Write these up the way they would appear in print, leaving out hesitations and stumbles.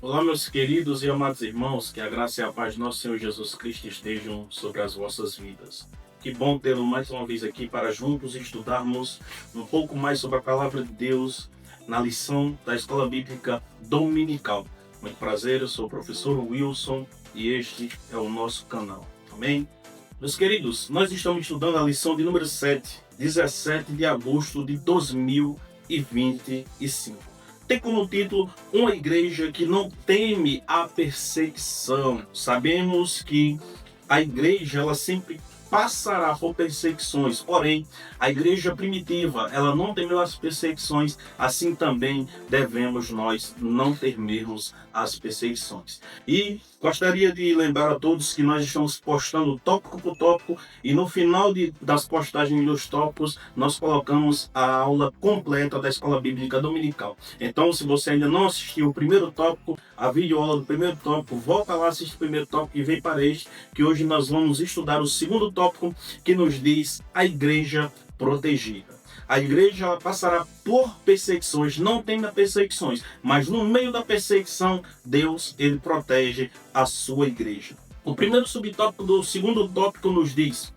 Olá, meus queridos e amados irmãos, que a graça e a paz de nosso Senhor Jesus Cristo estejam sobre as vossas vidas. Que bom tê-lo mais uma vez aqui para juntos estudarmos um pouco mais sobre a palavra de Deus na lição da Escola Bíblica Dominical. Muito prazer, eu sou o professor Wilson e este é o nosso canal. Amém? Meus queridos, nós estamos estudando a lição de número 7, 17 de agosto de 2025. Tem como título uma igreja que não teme a perseguição. Sabemos que a igreja ela sempre passará por perseguições, porém a igreja primitiva ela não temeu as perseguições, assim também devemos nós não temermos as perseguições. E gostaria de lembrar a todos que nós estamos postando tópico por tópico e no final das postagens dos tópicos nós colocamos a aula completa da Escola Bíblica Dominical. Então, se você ainda não assistiu o primeiro tópico, a videoaula do primeiro tópico, volta lá, assiste o primeiro tópico e vem para este, que hoje nós vamos estudar o segundo tópico, que nos diz a igreja protegida. A igreja passará por perseguições, não tem perseguições, mas no meio da perseguição, Deus ele protege a sua igreja. O primeiro subtópico do segundo tópico nos diz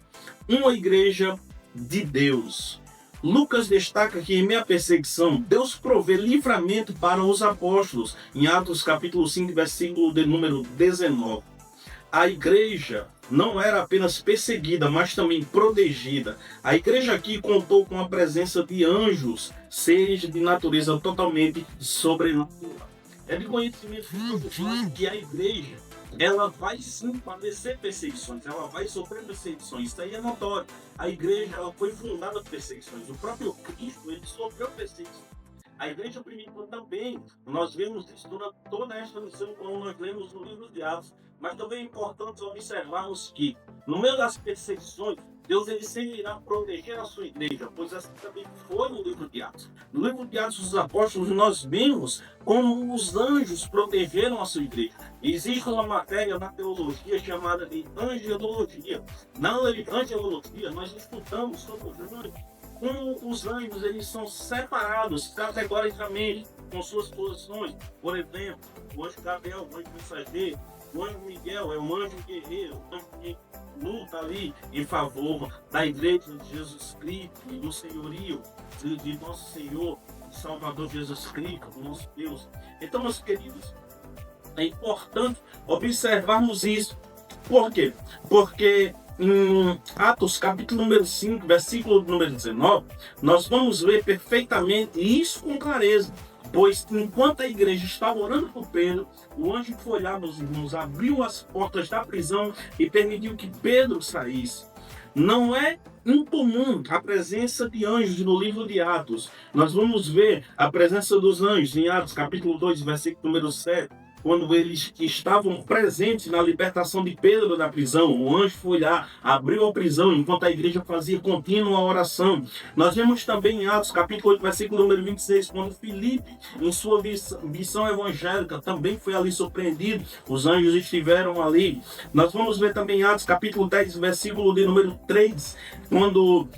uma igreja de Deus. Lucas destaca que em meio à perseguição, Deus provê livramento para os apóstolos, em Atos capítulo 5, versículo de número 19. A igreja não era apenas perseguida, mas também protegida. A igreja aqui contou com a presença de anjos, seres de natureza totalmente sobrenatural. É de conhecimento que a igreja ela vai sim padecer perseguições, ela vai sofrer perseguições, isso aí é notório. A igreja ela foi fundada por perseguições, o próprio Cristo ele sofreu perseguições. A igreja primitiva também, nós vemos isso durante toda esta lição, como nós lemos no livro de Atos, mas também é importante observarmos que, no meio das perseguições, Deus ele sempre irá proteger a sua igreja, pois assim também foi no livro de Atos. No livro de Atos dos Apóstolos, nós vemos como os anjos protegeram a sua igreja. Existe uma matéria na teologia chamada de angelologia. Na angelologia, nós estudamos sobre os anjos, como os anjos eles são separados categoricamente com suas posições. Por exemplo, o anjo Gabriel, o anjo mensageiro, o anjo Miguel é um anjo guerreiro, um anjo que luta ali em favor da igreja de Jesus Cristo e do senhorio de nosso Senhor e Salvador Jesus Cristo, nosso Deus. Então, meus queridos, é importante observarmos isso. Por quê? Porque em Atos capítulo número 5, versículo número 19, nós vamos ver perfeitamente isso com clareza. Pois enquanto a igreja estava orando por Pedro, o anjo foi lá, meus irmãos, abriu as portas da prisão e permitiu que Pedro saísse. Não é incomum a presença de anjos no livro de Atos. Nós vamos ver a presença dos anjos em Atos capítulo 2, versículo número 7. Quando eles estavam presentes na libertação de Pedro da prisão, o anjo foi lá, abriu a prisão, enquanto a igreja fazia contínua oração. Nós vemos também em Atos, capítulo 8, versículo número 26, quando Filipe, em sua missão evangélica, também foi ali surpreendido, os anjos estiveram ali. Nós vamos ver também em Atos, capítulo 10, versículo de número 3, quando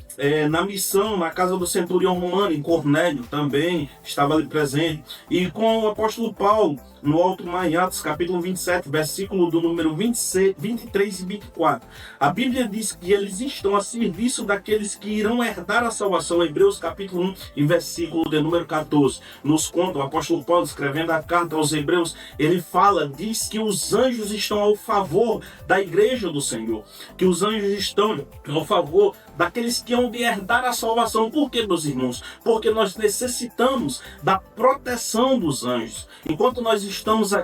na missão, na casa do centurião romano, em Cornélio, também estava ali presente. E com o apóstolo Paulo, no alto mar, em Atos capítulo 27, versículo do número 26, 23 e 24. A Bíblia diz que eles estão a serviço daqueles que irão herdar a salvação. Hebreus capítulo 1 e versículo de número 14. Nos conta o apóstolo Paulo, escrevendo a carta aos Hebreus, ele diz que os anjos estão ao favor da igreja do Senhor. Que os anjos estão ao favor daqueles que hão de herdar a salvação. Por quê, meus irmãos? Porque nós necessitamos da proteção dos anjos. Enquanto nós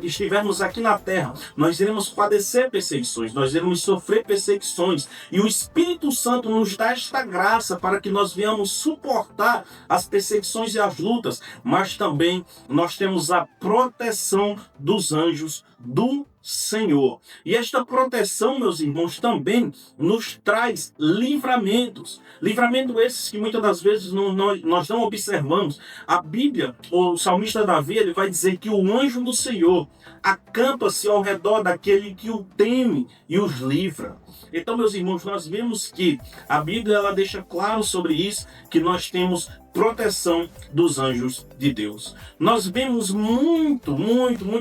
estivermos aqui na terra, nós iremos padecer perseguições, nós iremos sofrer perseguições, e o Espírito Santo nos dá esta graça para que nós venhamos suportar as perseguições e as lutas, mas também nós temos a proteção dos anjos do Senhor. E esta proteção, meus irmãos, também nos traz livramentos. Livramento esses que muitas das vezes nós não observamos. A Bíblia, o salmista Davi, ele vai dizer que o anjo do Senhor acampa-se ao redor daquele que o teme e os livra. Então, meus irmãos, nós vemos que a Bíblia ela deixa claro sobre isso, que nós temos proteção dos anjos de Deus. Nós vemos muito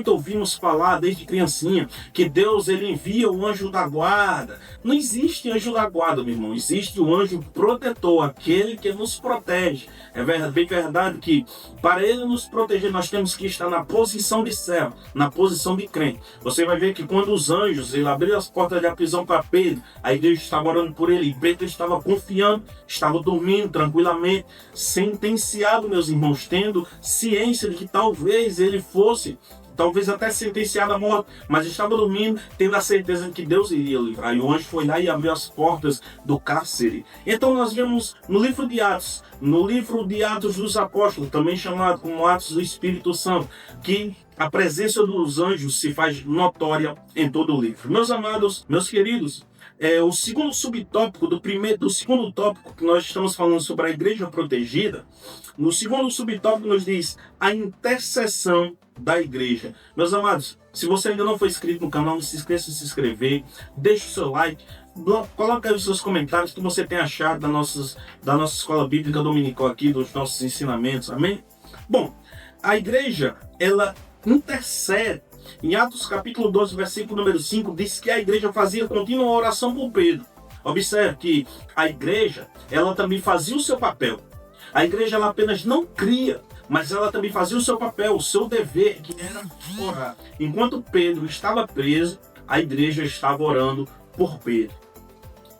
ouvimos falar desde criancinha que Deus ele envia o anjo da guarda. Não existe anjo da guarda, meu irmão. Existe o anjo protetor, aquele que nos protege. É bem verdade que para ele nos proteger nós temos que estar na posição de servo, na posição de crente. Você vai ver que quando os anjos ele abriram as portas da prisão para Pedro, a igreja estava orando por ele e Pedro estava confiando, estava dormindo tranquilamente, sentenciado, meus irmãos, tendo ciência de que talvez ele fosse, talvez até sentenciado à morte, mas estava dormindo, tendo a certeza de que Deus iria livrar. E o anjo foi lá e abriu as portas do cárcere. Então nós vemos no livro de Atos dos Apóstolos, também chamado como Atos do Espírito Santo, que a presença dos anjos se faz notória em todo o livro. Meus amados, meus queridos, o segundo subtópico do segundo tópico que nós estamos falando sobre a igreja protegida, no segundo subtópico nos diz a intercessão da igreja. Meus amados, se você ainda não foi inscrito no canal, não se esqueça de se inscrever, deixe o seu like, coloque aí os seus comentários o que você tem achado da nossa escola bíblica dominical aqui, dos nossos ensinamentos, amém? Bom, a igreja, ela intercede. Em Atos capítulo 12, versículo número 5, diz que a igreja fazia contínua oração por Pedro. Observe que a igreja, ela também fazia o seu papel. A igreja, ela apenas não cria, mas ela também fazia o seu papel, o seu dever, que era orar. Enquanto Pedro estava preso, a igreja estava orando por Pedro.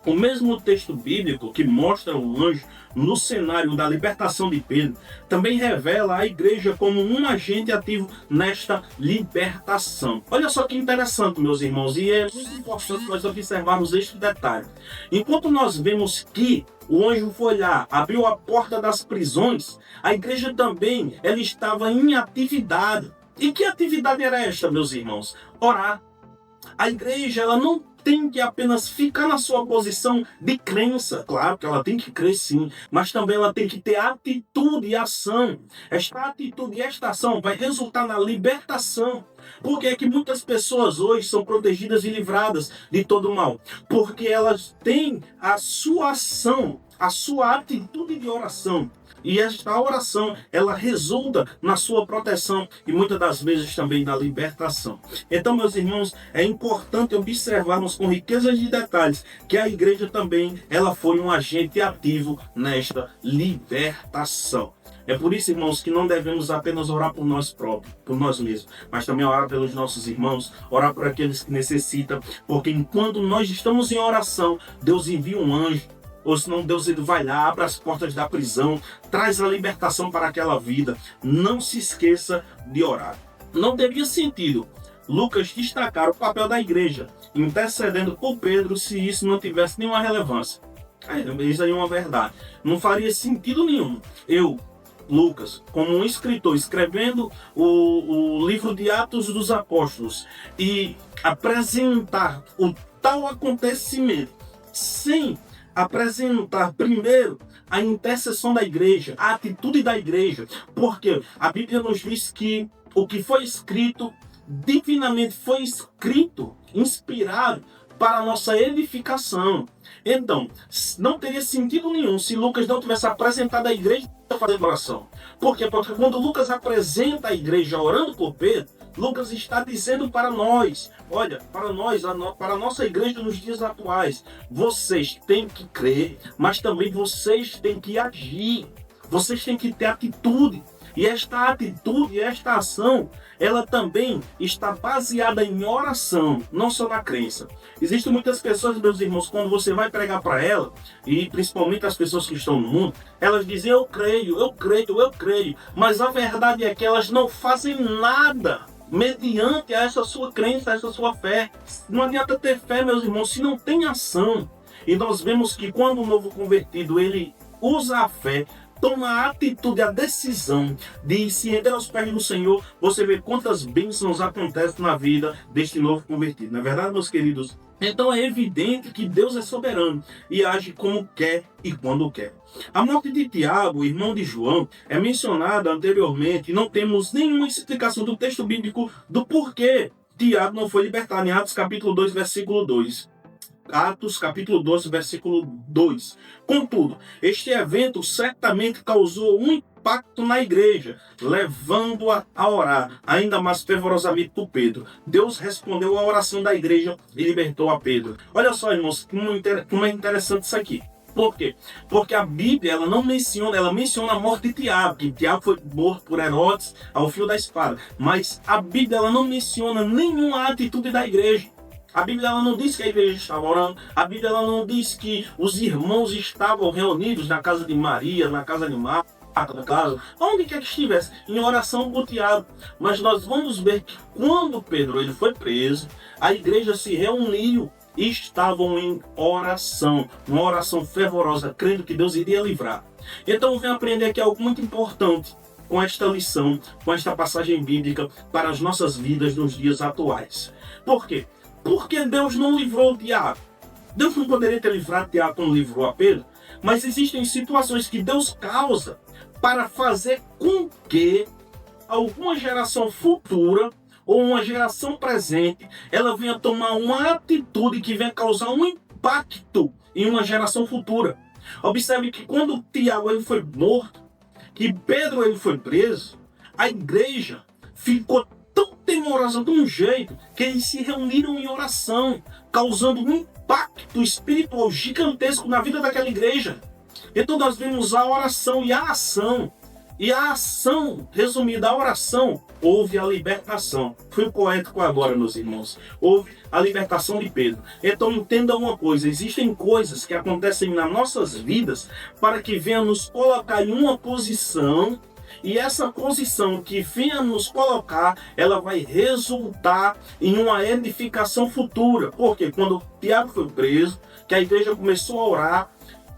O mesmo texto bíblico que mostra o anjo no cenário da libertação de Pedro, também revela a igreja como um agente ativo nesta libertação. Olha só que interessante, meus irmãos, e é muito importante nós observarmos este detalhe. Enquanto nós vemos que o anjo foi lá, abriu a porta das prisões, a igreja também ela estava em atividade. E que atividade era esta, meus irmãos? Orar. A igreja, ela não tem que apenas ficar na sua posição de crença. Claro que ela tem que crer sim, mas também ela tem que ter atitude e ação. Esta atitude e esta ação vai resultar na libertação. Por que é que muitas pessoas hoje são protegidas e livradas de todo o mal? Porque elas têm a sua ação, a sua atitude de oração. E esta oração, ela resulta na sua proteção e muitas das vezes também na libertação. Então, meus irmãos, é importante observarmos com riqueza de detalhes que a igreja também, ela foi um agente ativo nesta libertação. É por isso, irmãos, que não devemos apenas orar por nós próprios, por nós mesmos, mas também orar pelos nossos irmãos, orar por aqueles que necessitam, porque enquanto nós estamos em oração, Deus envia um anjo. Ou senão Deus ele vai lá, abre as portas da prisão, traz a libertação para aquela vida. Não se esqueça de orar. Não teria sentido Lucas destacar o papel da igreja, intercedendo por Pedro, se isso não tivesse nenhuma relevância. Isso aí é uma verdade. Não faria sentido nenhum. Lucas, como um escritor, escrevendo o livro de Atos dos Apóstolos e apresentar o tal acontecimento sem apresentar primeiro a intercessão da igreja, a atitude da igreja, porque a Bíblia nos diz que o que foi escrito, divinamente foi escrito, inspirado para a nossa edificação. Então, não teria sentido nenhum se Lucas não tivesse apresentado a igreja fazendo oração. Por quê? Porque quando Lucas apresenta a igreja orando por Pedro, Lucas está dizendo para nós, olha, para a nossa igreja nos dias atuais, vocês têm que crer, mas também vocês têm que agir, vocês têm que ter atitude. E esta atitude, esta ação, ela também está baseada em oração, não só na crença. Existem muitas pessoas, meus irmãos, quando você vai pregar para ela, e principalmente as pessoas que estão no mundo, elas dizem, eu creio, mas a verdade é que elas não fazem nada mediante essa sua crença, essa sua fé. Não adianta ter fé, meus irmãos, se não tem ação. E nós vemos que quando o novo convertido, ele usa a fé, toma a atitude, a decisão de se render aos pés do Senhor, você vê quantas bênçãos acontecem na vida deste novo convertido. Não é verdade, meus queridos? Então é evidente que Deus é soberano e age como quer e quando quer. A morte de Tiago, irmão de João, é mencionada anteriormente e não temos nenhuma explicação do texto bíblico do porquê Tiago não foi libertado em Atos capítulo 2, versículo 2. Atos capítulo 12, versículo 2. Contudo, este evento certamente causou um impacto na igreja, levando-a a orar ainda mais fervorosamente por Pedro. Deus respondeu à oração da igreja e libertou a Pedro. Olha só, irmãos, como é interessante isso aqui. Por quê? Porque a Bíblia ela não menciona, ela menciona a morte de Tiago, que Tiago foi morto por Herodes ao fio da espada. Mas a Bíblia ela não menciona nenhuma atitude da igreja. A Bíblia ela não diz que a igreja estava orando. A Bíblia ela não diz que os irmãos estavam reunidos na casa de Maria, na casa de Marta, na casa, onde quer que estivesse, em oração por Tiago. Mas nós vamos ver que quando Pedro ele foi preso, a igreja se reuniu e estavam em oração, uma oração fervorosa, crendo que Deus iria livrar. Então vem aprender aqui algo muito importante com esta lição, com esta passagem bíblica para as nossas vidas nos dias atuais. Por quê? Porque Deus não livrou Tiago. Deus não poderia ter livrado Tiago como livrou a Pedro, mas existem situações que Deus causa para fazer com que alguma geração futura ou uma geração presente, ela venha tomar uma atitude que venha causar um impacto em uma geração futura. Observe que quando Tiago ele foi morto, que Pedro ele foi preso, a igreja ficou tão temorosa de um jeito que eles se reuniram em oração, causando um impacto espiritual gigantesco na vida daquela igreja. Então nós vemos a oração e a ação. E a ação, resumida, a oração, houve a libertação. Fui poético agora, meus irmãos. Houve a libertação de Pedro. Então entenda uma coisa, existem coisas que acontecem nas nossas vidas para que venha nos colocar em uma posição, e essa posição que venha nos colocar, ela vai resultar em uma edificação futura. Porque quando Tiago foi preso, que a igreja começou a orar,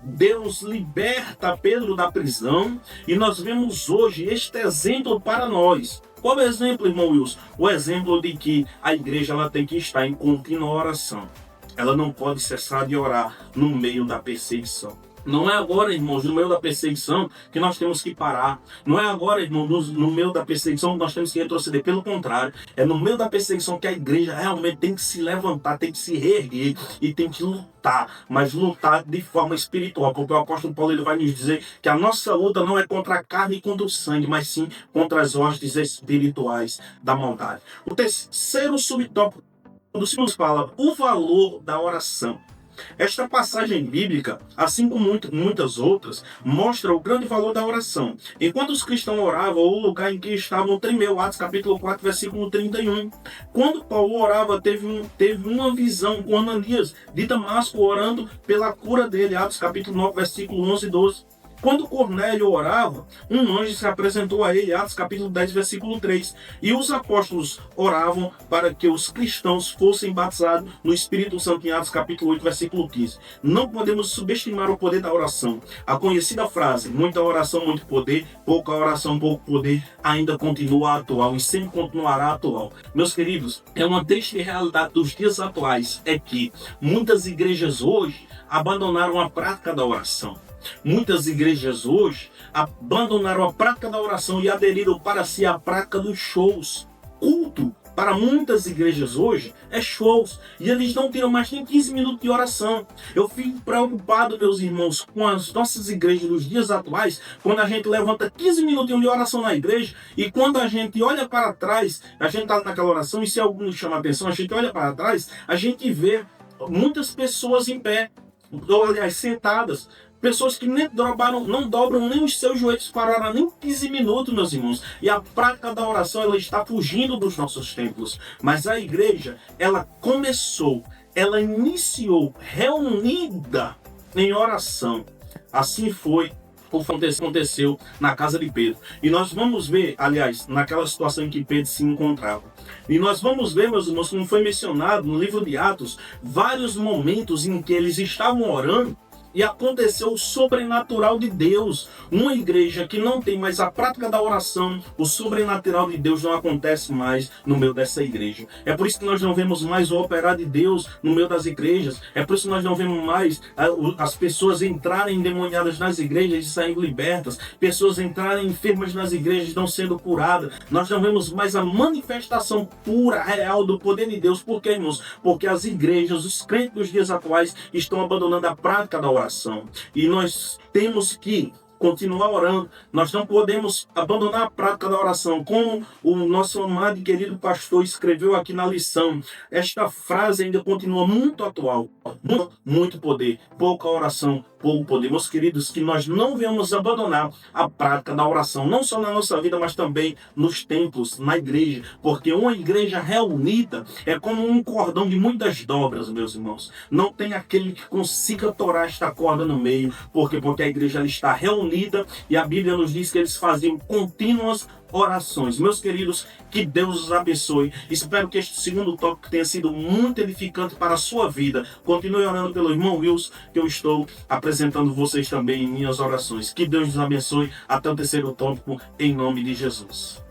Deus liberta Pedro da prisão e nós vemos hoje este exemplo para nós. Qual é o exemplo, irmão Wilson? O exemplo de que a igreja ela tem que estar em contínua oração. Ela não pode cessar de orar no meio da perseguição. Não é agora, irmãos, no meio da perseguição que nós temos que parar. Não é agora, irmãos, no meio da perseguição que nós temos que retroceder. Pelo contrário, é no meio da perseguição que a igreja realmente tem que se levantar, tem que se reerguer e tem que lutar. Mas lutar de forma espiritual. Porque o apóstolo Paulo ele vai nos dizer que a nossa luta não é contra a carne e contra o sangue, mas sim contra as hostes espirituais da maldade. O terceiro subtópico do Senhor fala o valor da oração. Esta passagem bíblica, assim como muitas outras, mostra o grande valor da oração. Enquanto os cristãos oravam, o lugar em que estavam tremeu. Atos capítulo 4, versículo 31. Quando Paulo orava, teve uma visão com Ananias de Damasco orando pela cura dele. Atos capítulo 9, versículo 11 e 12. Quando Cornélio orava, um anjo se apresentou a ele, Atos capítulo 10, versículo 3. E os apóstolos oravam para que os cristãos fossem batizados no Espírito Santo, em Atos capítulo 8, versículo 15. Não podemos subestimar o poder da oração. A conhecida frase, muita oração, muito poder, pouca oração, pouco poder, ainda continua atual e sempre continuará atual. Meus queridos, é uma triste realidade dos dias atuais, é que muitas igrejas hoje abandonaram a prática da oração. Muitas igrejas hoje abandonaram a prática da oração e aderiram para si à prática dos shows. Culto, para muitas igrejas hoje, é shows. E eles não tiram mais nem 15 minutos de oração. Eu fico preocupado, meus irmãos, com as nossas igrejas nos dias atuais, quando a gente levanta 15 minutinhos de oração na igreja e quando a gente olha para trás, a gente está naquela oração e se algum nos chama a atenção, a gente olha para trás, a gente vê muitas pessoas em pé, ou aliás, sentadas. Pessoas que não dobram nem os seus joelhos para orar nem 15 minutos, meus irmãos. E a prática da oração, ela está fugindo dos nossos templos. Mas a igreja, ela iniciou reunida em oração. Assim foi o que aconteceu na casa de Pedro. E nós vamos ver, aliás, naquela situação em que Pedro se encontrava. E nós vamos ver, meus irmãos, como foi mencionado no livro de Atos, vários momentos em que eles estavam orando e aconteceu o sobrenatural de Deus. Uma igreja que não tem mais a prática da oração, o sobrenatural de Deus não acontece mais no meio dessa igreja. É por isso que nós não vemos mais o operar de Deus no meio das igrejas. É por isso que nós não vemos mais as pessoas entrarem endemoniadas nas igrejas e saindo libertas, pessoas entrarem enfermas nas igrejas e não sendo curadas. Nós não vemos mais a manifestação pura, real do poder de Deus. Por quê, irmãos? Porque as igrejas, os crentes dos dias atuais estão abandonando a prática da oração. E nós temos que continuar orando. Nós não podemos abandonar a prática da oração. Como o nosso amado e querido pastor escreveu aqui na lição, esta frase ainda continua muito atual. Muito poder, pouca oração, pouco poder. Meus queridos, que nós não venhamos abandonar a prática da oração, não só na nossa vida, mas também nos templos, na igreja, porque uma igreja reunida é como um cordão de muitas dobras, meus irmãos. Não tem aquele que consiga torar esta corda no meio, porque a igreja ela está reunida e a Bíblia nos diz que eles faziam contínuas orações. Meus queridos, que Deus os abençoe. Espero que este segundo tópico tenha sido muito edificante para a sua vida. Continue orando pelo irmão Wilson, que eu estou apresentando vocês também em minhas orações. Que Deus os abençoe. Até o terceiro tópico, em nome de Jesus.